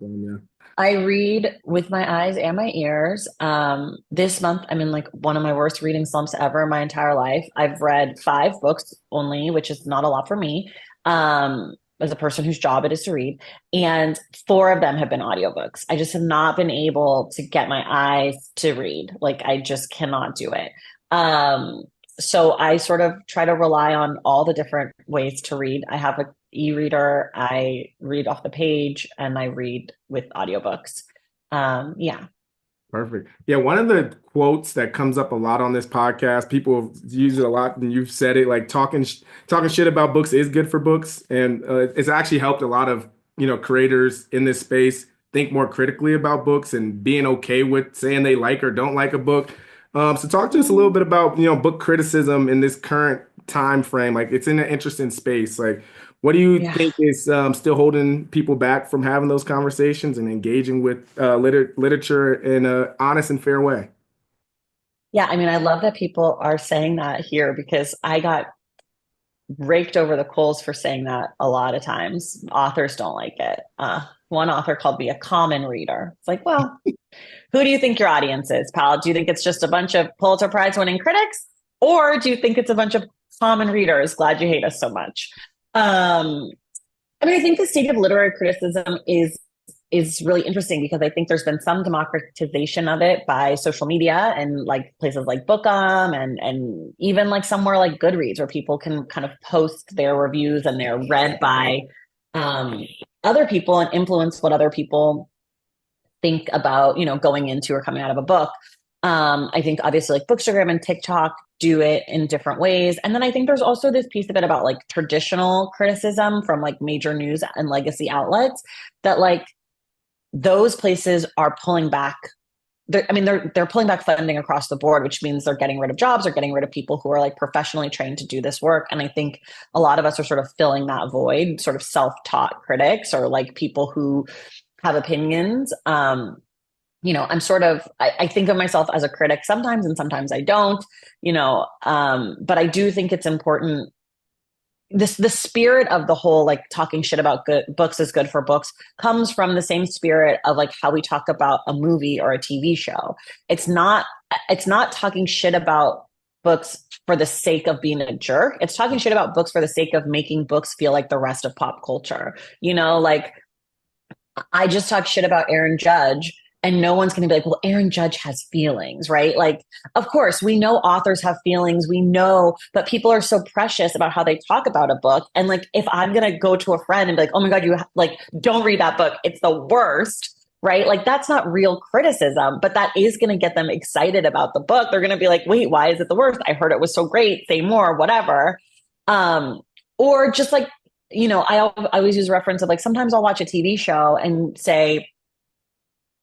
Yeah. I read with my eyes and my ears. This month, I'm in like one of my worst reading slumps ever in my entire life. I've read 5 books only, which is not a lot for me, as a person whose job it is to read. And 4 of them have been audiobooks. I just have not been able to get my eyes to read. Like, I just cannot do it. Um, so I sort of try to rely on all the different ways to read. I have a e-reader, I read off the page, and I read with audiobooks. Yeah. Perfect. Yeah, one of the quotes that comes up a lot on this podcast, people use it a lot, and you've said it, like talking shit about books is good for books, and it's actually helped a lot of creators in this space think more critically about books and being okay with saying they like or don't like a book. So talk to us a little bit about book criticism in this current time frame. Like it's in an interesting space. Like what do you Yeah. think is still holding people back from having those conversations and engaging with literature in an honest and fair way? Yeah, I mean, I love that people are saying that here because I got raked over the coals for saying that a lot of times. Authors don't like it. One author called me a common reader. It's like, well, who do you think your audience is, pal? Do you think it's just a bunch of Pulitzer Prize winning critics? Or do you think it's a bunch of common readers? Glad you hate us so much. Um, I mean, I think the state of literary criticism is really interesting because I think there's been some democratization of it by social media and like places like Bookum and even like somewhere like Goodreads where people can kind of post their reviews and they're read by um, other people and influence what other people think about, going into or coming out of a book. I think obviously like Bookstagram and TikTok do it in different ways. And then I think there's also this piece of it about like traditional criticism from like major news and legacy outlets that like those places are pulling back. They're pulling back funding across the board, which means they're getting rid of jobs or getting rid of people who are like professionally trained to do this work. And I think a lot of us are sort of filling that void, sort of self-taught critics or like people who have opinions. I'm sort of I think of myself as a critic sometimes and sometimes I don't, but I do think it's important. The spirit of the whole like talking shit about good books is good for books comes from the same spirit of like how we talk about a movie or a TV show. It's not it's not talking shit about books for the sake of being a jerk. It's talking shit about books for the sake of making books feel like the rest of pop culture. Like I just talk shit about Aaron Judge and no one's going to be like, well, Aaron Judge has feelings, right? Like, of course, we know authors have feelings. We know, but people are so precious about how they talk about a book. And like, if I'm going to go to a friend and be like, oh my God, like, don't read that book. It's the worst. Right. Like, that's not real criticism, but that is going to get them excited about the book. They're going to be like, wait, why is it the worst? I heard it was so great. Say more, whatever. Um, or just like I always use a reference of like sometimes I'll watch a TV show and say,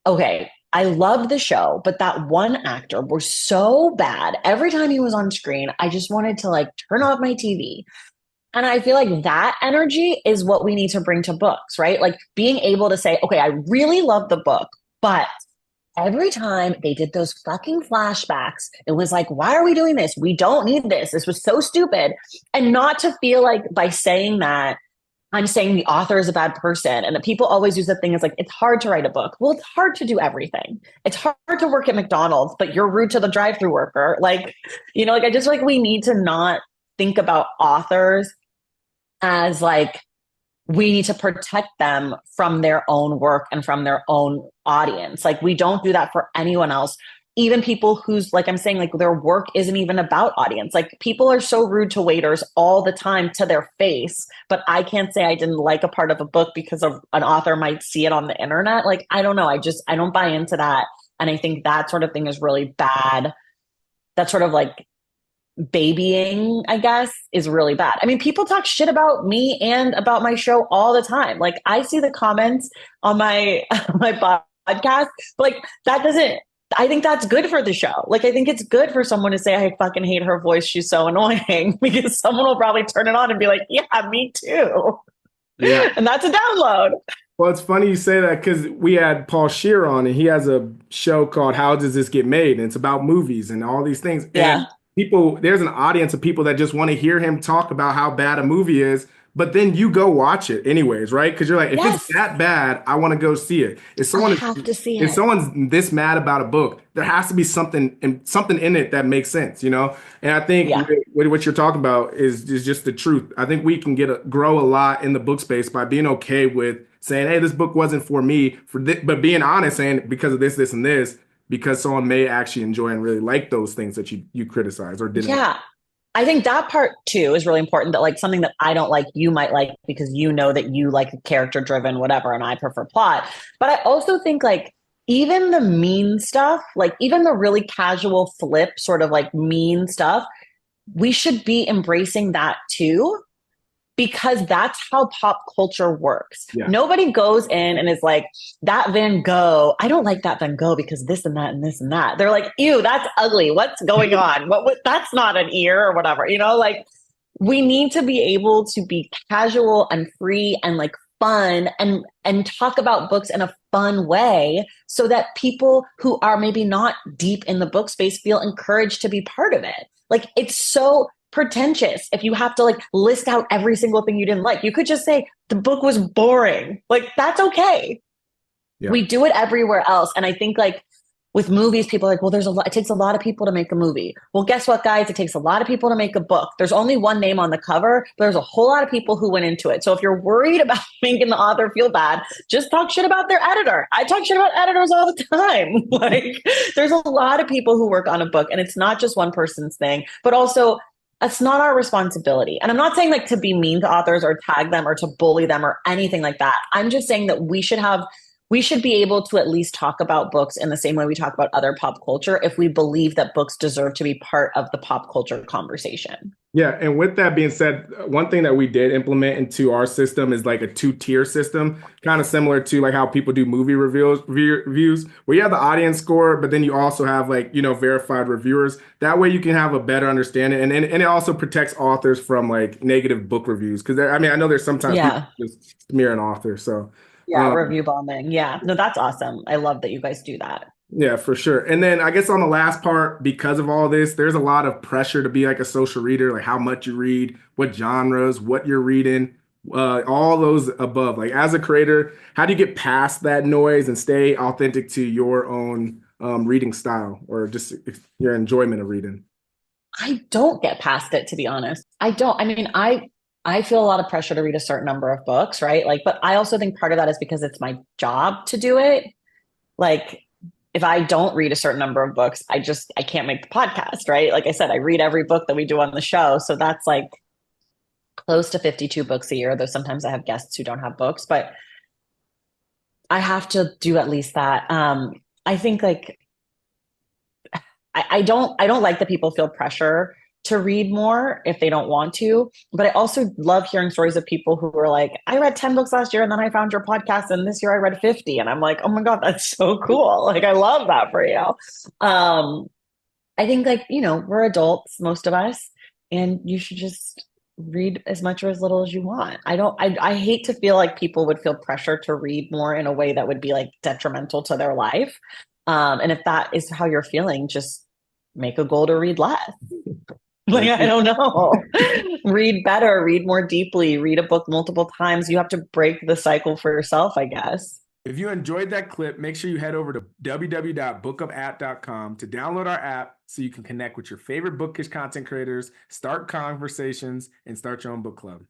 okay, I love the show, but that one actor was so bad. Every time he was on screen, I just wanted to like turn off my TV. And I feel like that energy is what we need to bring to books, right? Like being able to say, okay, I really love the book, but every time they did those fucking flashbacks, it was like, why are we doing this? We don't need this. This was so stupid. And not to feel like by saying that, I'm saying the author is a bad person. And that people always use the thing as like, it's hard to write a book. Well, it's hard to do everything. It's hard to work at McDonald's, but you're rude to the drive through worker. Like I just like we need to not think about authors as like we need to protect them from their own work and from their own audience. Like we don't do that for anyone else. Even people who's like I'm saying, like their work isn't even about audience. Like people are so rude to waiters all the time to their face, but I can't say I didn't like a part of a book because of an author might see it on the internet. Like I don't know. I don't buy into that. And I think that sort of thing is really bad. That sort of like babying, I guess, is really bad. I mean, people talk shit about me and about my show all the time. Like I see the comments on my my podcast, but like that doesn't I think that's good for the show. Like I think it's good for someone to say I fucking hate her voice, she's so annoying because someone will probably turn it on and be like, "Yeah, me too." Yeah. And that's a download. Well, it's funny you say that because we had Paul Shear on and he has a show called How Does This Get Made? And it's about movies and all these things. And Yeah. there's an audience of people that just want to hear him talk about how bad a movie is, but then you go watch it anyways, right? Because you're like, if it's Yes, that bad, I want to go see it. I have to see If it. someone's this mad about a book, there has to be something in it that makes sense, you know? And I think Yeah. what you're talking about is just the truth. I think we can grow a lot in the book space by being okay with saying, hey, this book wasn't for me, but being honest, saying because of this, this, and this, because someone may actually enjoy and really like those things that you criticize or didn't like. Yeah. I think that part too is really important that like something that I don't like, you might like because you know that you like character driven, whatever, and I prefer plot. But I also think like even the mean stuff, like even the really casual flip, sort of like mean stuff, we should be embracing that too because that's how pop culture works. Yeah. Nobody goes in and is like, that Van Gogh, I don't like that Van Gogh because this and that and this and that. They're like, ew, that's ugly. What's going on? What that's not an ear or whatever. You know, like we need to be able to be casual and free and like fun and talk about books in a fun way so that people who are maybe not deep in the book space feel encouraged to be part of it. Like it's so pretentious if you have to like list out every single thing you didn't like. You could just say the book was boring. Like that's okay. Yeah. We do it everywhere else. And I think like with movies, people are like, well, there's a lot, it takes a lot of people to make a movie. Well, guess what, guys? It takes a lot of people to make a book. There's only one name on the cover, but there's a whole lot of people who went into it. So if you're worried about making the author feel bad, just talk shit about their editor. I talk shit about editors all the time. Like there's a lot of people who work on a book and it's not just one person's thing, but also that's not our responsibility. And I'm not saying like to be mean to authors or tag them or to bully them or anything like that. I'm just saying that we should be able to at least talk about books in the same way we talk about other pop culture if we believe that books deserve to be part of the pop culture conversation. Yeah, and with that being said, one thing that we did implement into our system is like a two-tier system, kind of similar to like how people do movie reviews, where you have the audience score, but then you also have like, verified reviewers. That way you can have a better understanding, and it also protects authors from like negative book reviews. Because I mean, I know there's sometimes people Yeah. just smear an author. So, Yeah. um, Review bombing. Yeah. No, that's awesome. I love that you guys do that. yeah, for sure. And then I guess on the last part, because of all this, there's a lot of pressure to be like a social reader, like how much you read, what genres, what you're reading, all those above. Like as a creator, how do you get past that noise and stay authentic to your own reading style or just your enjoyment of reading? I don't get past it, to be honest. I don't. I mean, I feel a lot of pressure to read a certain number of books, right? Like, but I also think part of that is because it's my job to do it. Like, if I don't read a certain number of books, I can't make the podcast, right? Like I said, I read every book that we do on the show. So that's like close to 52 books a year, though sometimes I have guests who don't have books, but I have to do at least that. I think like I don't like that people feel pressure to read more if they don't want to. But I also love hearing stories of people who were like, I read 10 books last year and then I found your podcast and this year I read 50. And I'm like, oh my God, that's so cool. Like I love that for you. Um, I think like, we're adults, most of us, and you should just read as much or as little as you want. I hate to feel like people would feel pressure to read more in a way that would be like detrimental to their life. And if that is how you're feeling, just make a goal to read less. Like, I don't know. Read better, read more deeply, read a book multiple times. You have to break the cycle for yourself, I guess. If you enjoyed that clip, make sure you head over to www.bookupapp.com to download our app so you can connect with your favorite bookish content creators, start conversations, and start your own book club.